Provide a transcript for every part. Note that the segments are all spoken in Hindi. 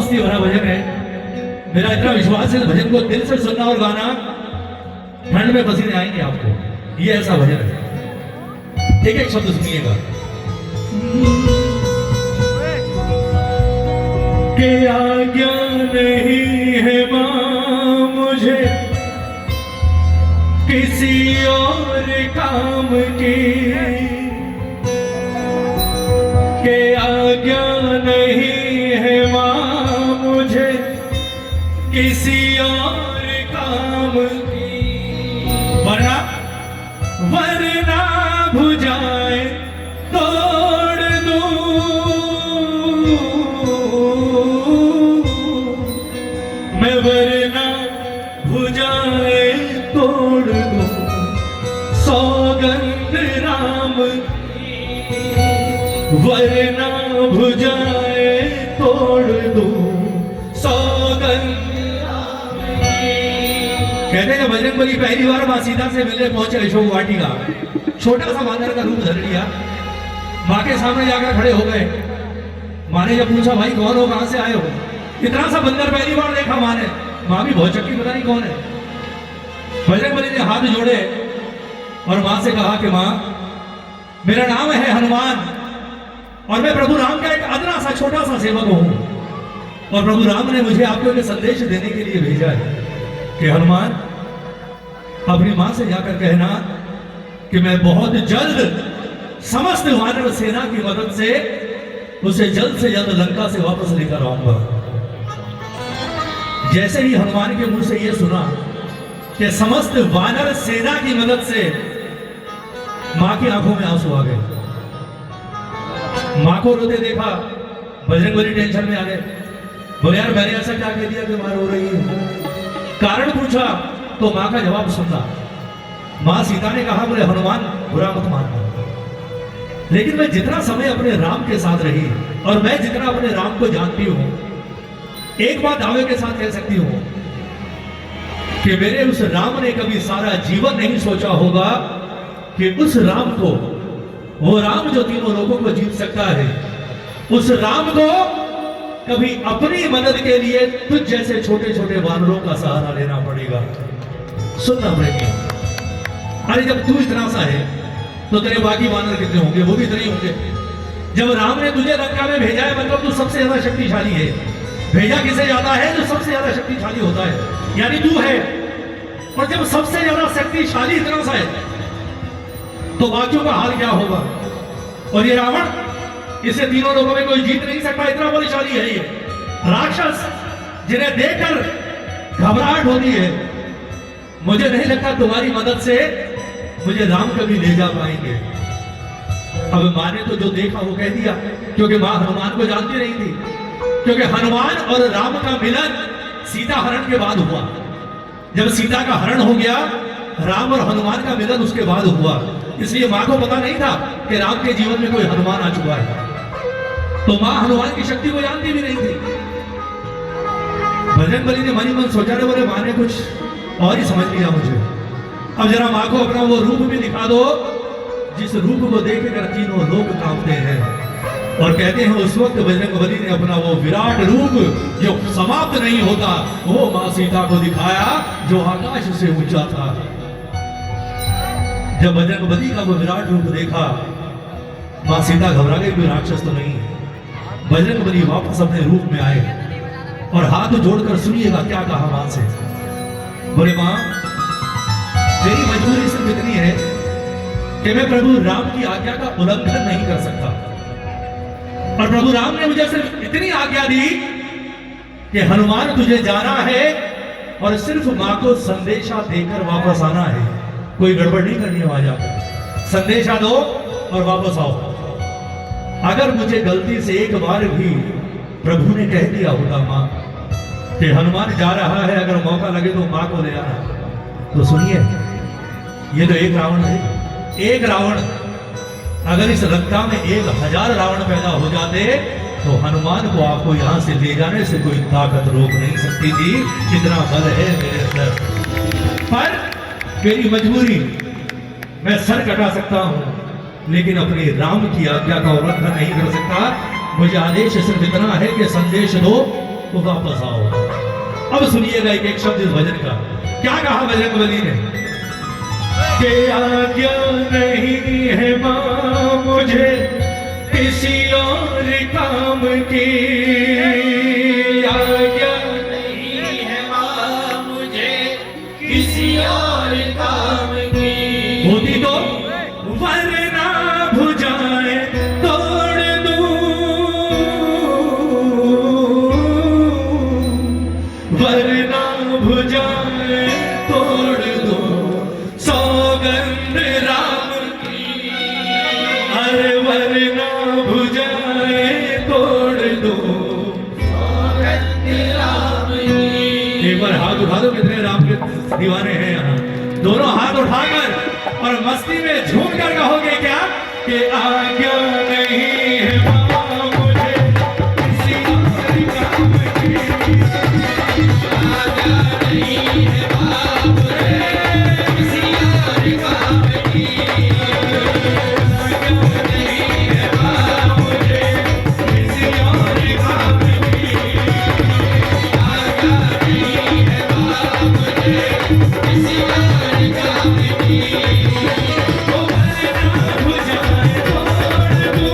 मस्ती भरा भजन है। मेरा इतना विश्वास है भजन को दिल से सुनना और गाना, ठंड में पसीने आएंगे आपको। ये ऐसा भजन है। एक एक शब्द सुनिएगा। के आज्ञा नहीं है मां मुझे किसी और काम की, के आज्ञा नहीं है मां मुझे किसी और काम की, वरना वरना भुजाए तोड़ दूं मैं, वरना भुजाए तोड़ दूं सौगंध राम की, वरना भुजाए तोड़ दूं सौगंध राम की। कहते हैं बजरंगबली पहली बार मां सीता से मिलने पहुंचे अशोक वाटिका, छोटा सा वानर का रूप धर लिया, मां के सामने जाकर खड़े हो गए। मां ने जब पूछा भाई कौन हो, कहां से आए हो, इतना सा बंदर पहली बार देखा मां ने। मां भी बहुत चक्की, पता नहीं कौन है। बजरंगबली ने हाथ जोड़े और मां से कहा कि मां मेरा नाम है हनुमान और मैं प्रभु राम का एक अदना सा छोटा सा सेवक हूं, और प्रभु राम ने मुझे आपको एक संदेश देने के लिए भेजा है कि हनुमान अपनी मां से जाकर कहना कि मैं बहुत जल्द समस्त वानर सेना की मदद से उसे जल्द से जल्द लंका से वापस लेकर आऊंगा। जैसे ही हनुमान के मुंह से यह सुना कि समस्त वानर सेना की मदद से, मां की आंखों में आंसू आ गए। मां को रोते देखा, बजरंगबली टेंशन में आ गए। बोले यार मैंने ऐसा क्या कह दिया कि मां रो रही है? कारण पूछा तो मां का जवाब सुनना। मां सीता ने कहा बोले हनुमान बुरा मत मानना, लेकिन मैं जितना समय अपने राम के साथ रही और मैं जितना अपने राम को जानती हूं, एक बात दावे के साथ कह सकती हूं कि मेरे उस राम ने कभी सारा जीवन नहीं सोचा होगा कि उस राम को, वो राम जो तीनों लोगों को जीत सकता है, उस राम को कभी अपनी मदद के लिए तुझ जैसे छोटे छोटे वानरों का सहारा लेना पड़ेगा। सुनना प्रेमियों, अरे जब तू इतना सा है तो तेरे बाकी वानर कितने होंगे? वो भी इतने ही होंगे। जब राम ने तुझे लंका में भेजा है मतलब तू सबसे ज्यादा शक्तिशाली है। भेजा किसे जाता है? जो सबसे ज्यादा शक्तिशाली होता है, यानी तू है। और जब सबसे ज्यादा शक्तिशाली इतना सा है तो बाकियों का हाल क्या होगा? और ये रावण, इसे तीनों लोगों में कोई जीत नहीं सकता, इतना बलशाली है ये राक्षस, जिन्हें देखकर घबराहट होती है। मुझे नहीं लगता तुम्हारी मदद से मुझे राम कभी ले जा पाएंगे। अब मां ने तो जो देखा वो कह दिया, क्योंकि मां हनुमान को जानती नहीं थी, क्योंकि हनुमान और राम का मिलन सीता हरण के बाद हुआ। जब सीता का हरण हो गया, राम और हनुमान का मिलन उसके बाद हुआ। इसलिए मां को पता नहीं था कि राम के जीवन में कोई हनुमान आ चुका है, तो मां हनुमान की शक्ति को जानती भी नहीं थी। बजरंगबली ने मन ही मन सोचा, बोले मां ने कुछ और ही समझ लिया मुझे। अब जरा मां को अपना वो रूप भी दिखा दो जिस रूप को देखकर तीनों लोग कांपते हैं। और कहते हैं उस वक्त बजरंगबली ने अपना वो विराट रूप जो समाप्त नहीं होता, वो मां सीता को दिखाया जो आकाश से ऊंचा था। जब बजरंगबली का वो विराट रूप देखा, मां सीता घबरा गई, कोई राक्षस तो नहीं। बजरंगबली वापस अपने रूप में आए और हाथ जोड़कर सुनिएगा क्या कहा मां से। बोले मां मेरी मजबूरी सिर्फ इतनी है कि मैं प्रभु राम की आज्ञा का उल्लंघन नहीं कर सकता, और प्रभु राम ने मुझे सिर्फ इतनी आज्ञा दी कि हनुमान तुझे जाना है और सिर्फ मां को संदेशा देकर वापस आना है, कोई गड़बड़ नहीं करनी है। वहां जाकर संदेशा दो और वापस आओ। अगर मुझे गलती से एक बार भी प्रभु ने कह दिया होता मां कि हनुमान जा रहा है, अगर मौका लगे तो मां को ले आना, तो सुनिए ये तो एक रावण है। एक रावण, अगर इस लंका में 1000 रावण पैदा हो जाते तो हनुमान को आपको यहां से ले जाने से कोई ताकत रोक नहीं सकती थी। इतना बल है मेरे अंदर, पर मेरी मजबूरी, मैं सर कटा सकता हूं लेकिन अपने राम की आज्ञा का उल्लंघन नहीं कर सकता। मुझे आदेश सिर्फ इतना है कि संदेश दो तो वापस आओ। अब सुनिएगा एक एक शब्द इस भजन का। क्या कहा बजरंगबली ने कि आज्ञा नहीं है मां मुझे किसी और काम की, आज्ञा नहीं है मां मुझे किसी और काम की, होती तो वरना भुजाए तोड़ दूं, वरना भुजाए तोड़ दूं, सौगंध राम की, अरे वरना भुजाए तोड़ दूं। सौगंध राम की। एक बार हाथ उठा दो, कितने राम के दीवाने हैं यहाँ। दोनों हाथ उठाकर और मस्ती में झूम कर कहोगे क्या कि आज्ञा नहीं है मां मुझे किसी और काम की, आज्ञा नहीं है मां मुझे किसी और काम की, आज्ञा नहीं है मां मुझे किसी और काम की, आज्ञा नहीं है मां मुझे किसी और काम की, ओ वरना भुजाए तोड़ दूं,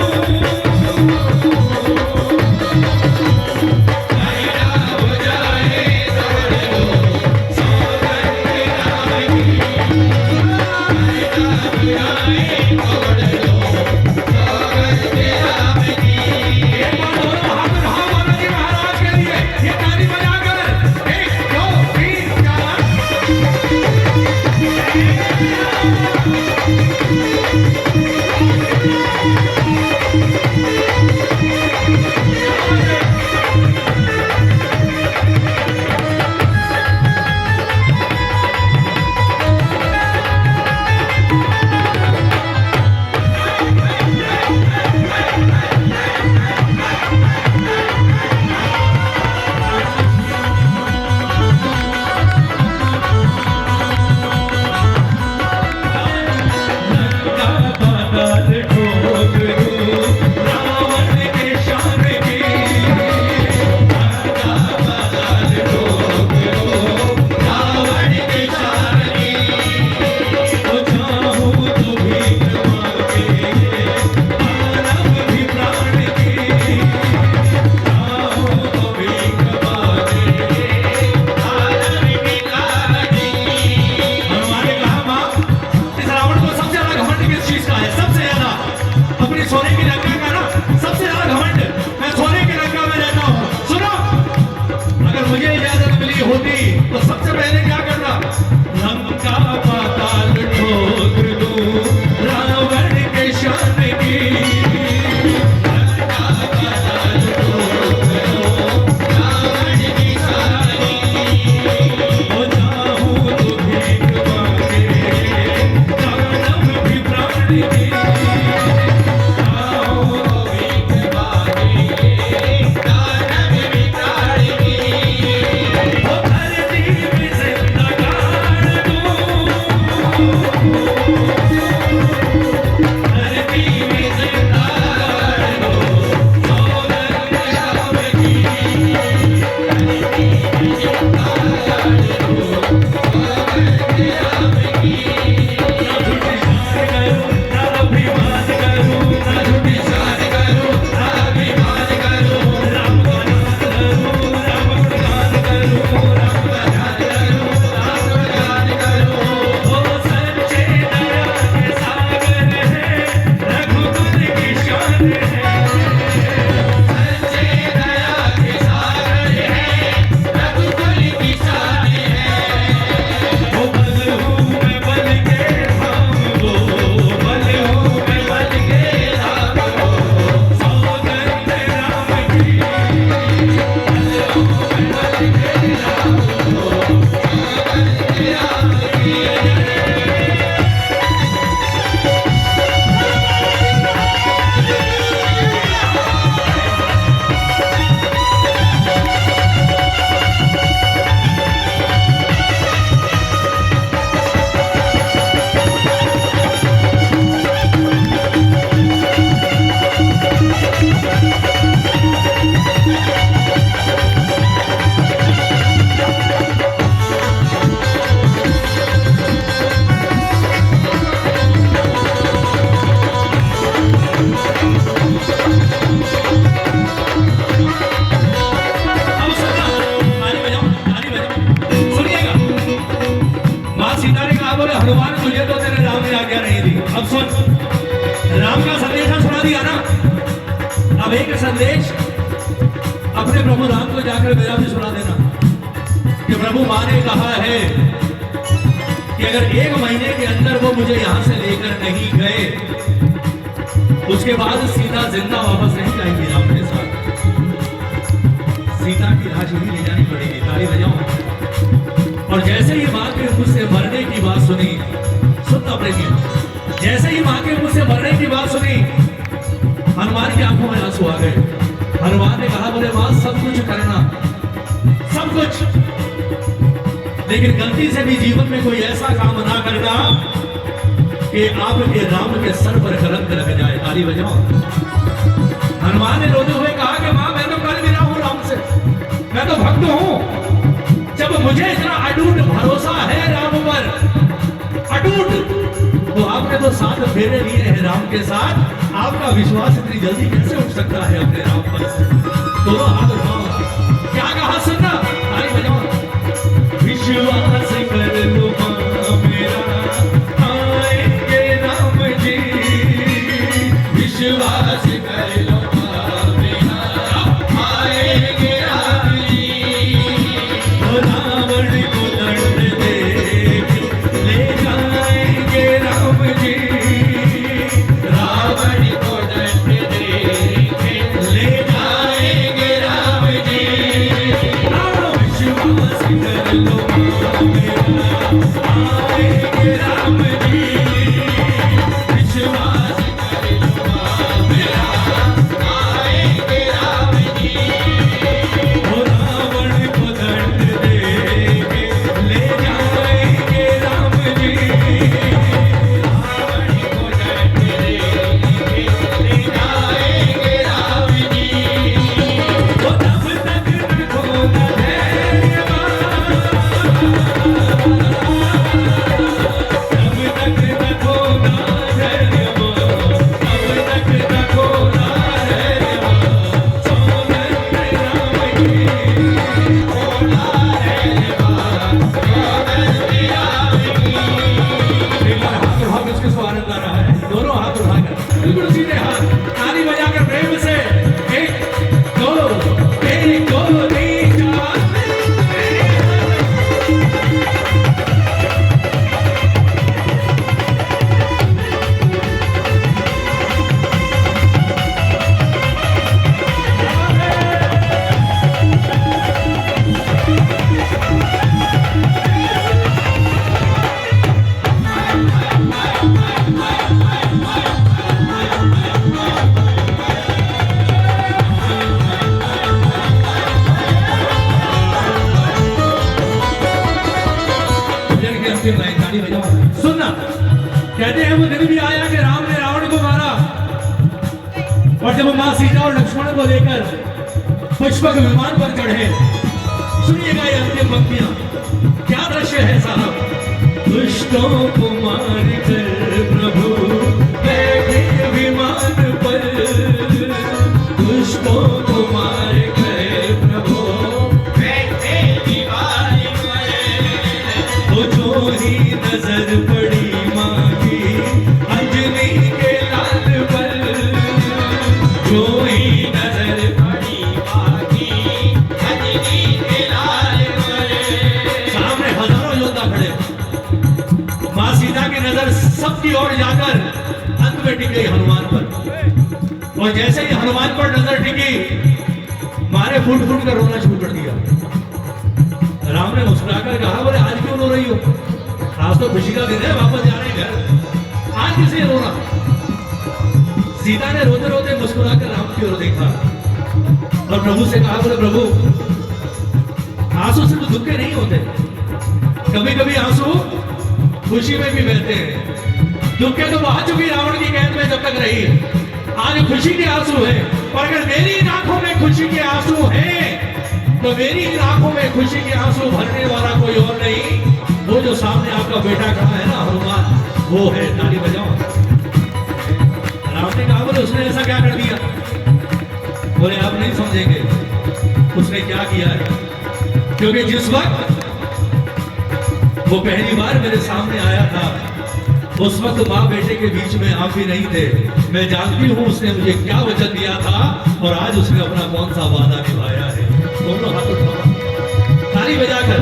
एक संदेश अपने प्रभु राम को जाकर मेरा भी सुना देना कि प्रभु माँ ने कहा है कि अगर 1 महीने के अंदर वो मुझे यहां से लेकर नहीं गए, उसके बाद सीता जिंदा वापस नहीं जाएगी राम के साथ। सीता की लाश ही ले जानी पड़ेगी। ताली बजाओ। और जैसे ही माँ के मुंह से मरने की बात सुनी, सुनना प्रेमियों, जैसे ही माँ के मुंह से मरने की बात सुनी, हनुमान की आंखों में आंसू आ गए। हनुमान ने कहा, बोले माँ सब कुछ करना, सब कुछ, लेकिन गलती से भी जीवन में कोई ऐसा काम ना करना कि आपके राम के सर पर कलंक लग जाए। ताली बजाओ। हनुमान ने रोते हुए कहा कि मां मैं तो कल मिला हूं राम से, मैं तो भक्त हूं। जब मुझे इतना अटूट भरोसा है राम पर, अटूट, तो आपने तो 7 फेरे लिए हैं राम के साथ, आपका विश्वास इतनी जल्दी कैसे उठ सकता है अपने राम पर? दोनों हाथ उठाओ। क्या कहा सुनना? ताली बजाओ। विश्वास कर लो मां मेरा, आएंगे राम जी। विश्वास कर लो मां मेरा, आएंगे राम जी। रावण को दंड दे ले जाएंगे राम जी। रावण को दंड दे ले जाएंगे राम जी। विश्वास कर लो मां मेरा, आएंगे राम जी। विश्वास कर लो मां मेरा, आएंगे राम जी। रावण को दंड देके ले जाएंगे राम जी। रावण को दंड देके ले जाएंगे राम जी। वो तब तक न खोना धैर्य, तब तक न खोना धैर्य, तब तक न खोना धैर्य। सौगंध राम की खोना धैर्य, सौगंध राम की। एक बार हाथ उठा के उसके स्वागत कर रहा है, दोनों हाथ उठाकर, बिल्कुल सीधे हाथ, ताली बजाकर प्रेम से। 1 2 1 2 3 4। सुनना, कहते हैं वो दिन भी आया कि राम ने रावण को मारा, और जब मां सीता और लक्ष्मण को लेकर पुष्पक विमान पर चढ़े, सुनिएगा ये अंतिम पंक्तियां, क्या दृश्य है साहब। दुष्टों को मार कर प्रभु बैठे विमान पर, दुष्टों को मार कर प्रभु बैठे विमान पर। वो जो ही नजर पड़ी मां की अंजनी के लाल पर, जो ही नजर पड़ी मां की अंजनी के लाल पर। सामने हजारों योद्धा खड़े, मां सीता की नजर सबकी ओर जाकर अंत में टिक गई हनुमान पर, और जैसे ही हनुमान पर नजर टिकी, मारे फूट फूट कर रोना शुरू कर दिया। राम ने मुस्कुराकर कहा, बोले आज क्यों रो रही हो? आज तो खुशी का दिन है, वापस जा रहे हैं घर, आज किसे रोना? सीता ने रोते रोते मुस्कुराकर राम की ओर देखा और प्रभु से कहा, बोले प्रभु आंसू से तो दुख के नहीं होते, कभी कभी आंसू खुशी में भी बहते हैं। दुख के तो बहा चुकी रावण की कैद में जब तक रही, आज खुशी के आंसू है। और अगर मेरी आंखों में खुशी के आंसू हैं, तो मेरी आंखों में खुशी के आंसू भरने वाला कोई और नहीं, वो जो सामने आपका बेटा खड़ा है ना हनुमान, वो है। ताली बजाओ। राम ने कहा, बोले उसने ऐसा क्या कर दिया? बोले आप नहीं समझेंगे उसने क्या किया है, क्योंकि जिस वक्त वो पहली बार मेरे सामने आया था, उस वक्त माँ बेटे के बीच में आप भी नहीं थे। मैं जानती हूँ उसने मुझे क्या वचन दिया था और आज उसने अपना कौन सा वादा निभाया है। दोनों हाथ उठाओ, ताली बजाकर।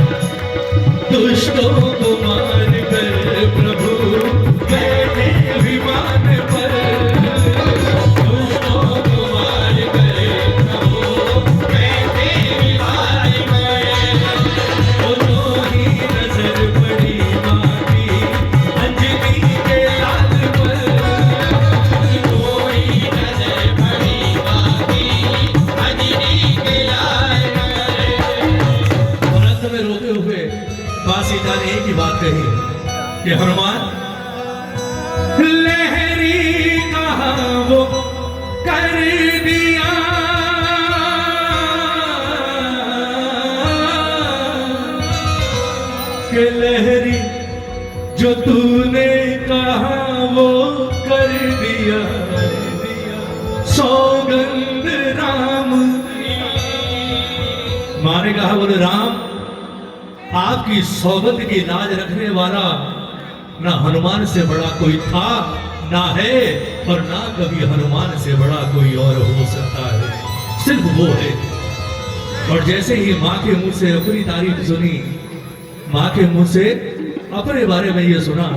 दुष्टों को मार कर प्रभु बैठे विमान पर, दुष्टों को मार कर प्रभु बैठे विमान पर। दोनों ही नजर पड़ी माँ की अंजलि के लाल पर, दोनों ही नजर पड़ी माँ की अंजलि के लाल पर। और अंत में रोते हुए माँ सीता ने एक ही बात कही कि हनुमान, लहरी कहा वो कर दिया, कि लहरी जो तूने कहा वो कर दिया, सौगंध राम। माँ ने कहा, बोले राम, आपकी सौगंध की लाज रखने वाला ना हनुमान से बड़ा कोई था, ना है, और ना कभी हनुमान से बड़ा कोई और हो सकता है, सिर्फ वो है। और जैसे ही माँ के मुंह से अपनी तारीफ सुनी, माँ के मुंह से अपने बारे में ये सुना,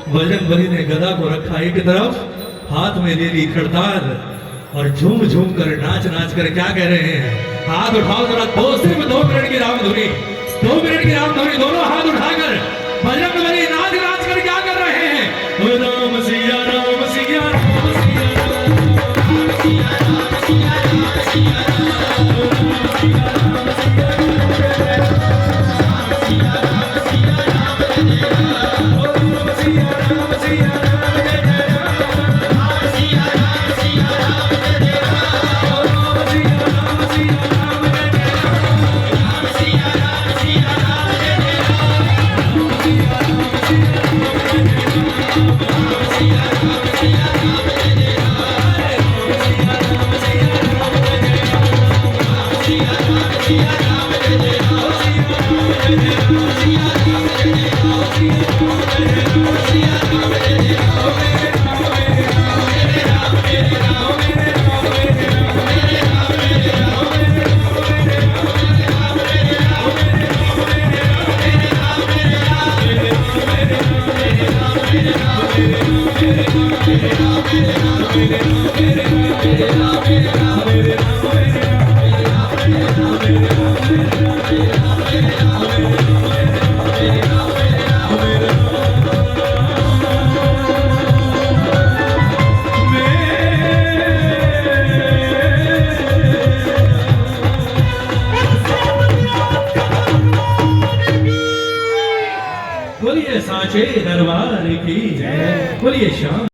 बजरंगबली ने गदा को रखा एक तरफ, हाथ में ले ली खड़ताल, और झूम झूम कर नाच नाच कर क्या कह रहे हैं, हाथ उठाओ जरा, सिर्फ 2 मिनट की राम धुनी, 2 मिनट की राम धुनी, दोनों हाथ उठाकर बजरंगबली नाच नाच कर क्या कर रहे हैं, राम सिया राम सिया राम सिया राम सिया राम सिया राम सिया राम सिया राम सिया बोलिए साचे दरबार की जय, बोलिए श्याम।